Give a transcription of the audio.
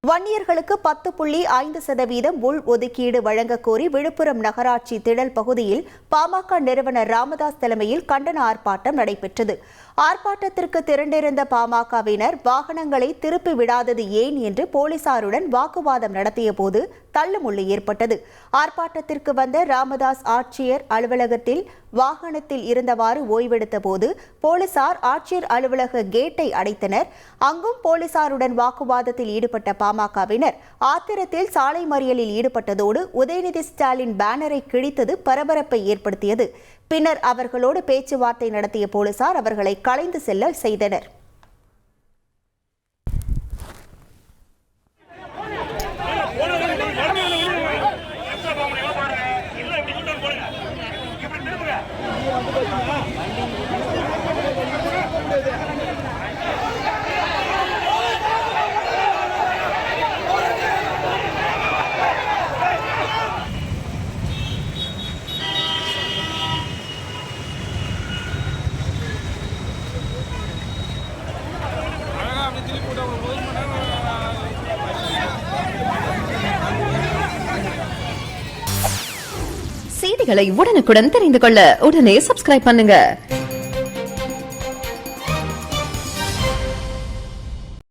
வன்னியர்களுக்கு 10.5% உள் ஒதுக்கீடு வழங்கக் கோரி விழுப்புரம் நகராட்சி திடல் பகுதியில் பாமக நிறுவனர் ராமதாஸ் தலைமையில் கண்டன ஆர்ப்பாட்டம் நடைபெற்றது. ஆர்ப்பாட்டத்திற்கு திரண்டிருந்த பாமகவினர் வாகனங்களை திருப்பி விடாதது ஏன் என்று போலீசாருடன் வாக்குவாதம் நடத்திய போது தள்ளுமுள்ளு ஏற்பட்டது. ஆர்ப்பாட்டத்திற்கு வந்த ராமதாஸ் ஆட்சியர் அலுவலகத்தில் வாகனத்தில் இருந்தவாறு ஓய்வெடுத்த போது போலீசார் ஆட்சியர் அலுவலக கேட்டை அடைத்தனர். அங்கும் போலீசாருடன் வாக்குவாதத்தில் ஈடுபட்ட பாமகவினர் ஆத்திரத்தில் சாலை மறியலில் ஈடுபட்டதோடு உதயநிதி ஸ்டாலின் பேனரை கிழித்தது பரபரப்பை ஏற்படுத்தியது. பின்னர் அவர்களோடு பேச்சுவார்த்தை நடத்திய போலீசார் அவர்களை கலைந்து செல்ல செய்தனர். செய்திகளை உடனுக்குடன் தெரிந்து கொள்ள உடனே சப்ஸ்கிரைப் பண்ணுங்க.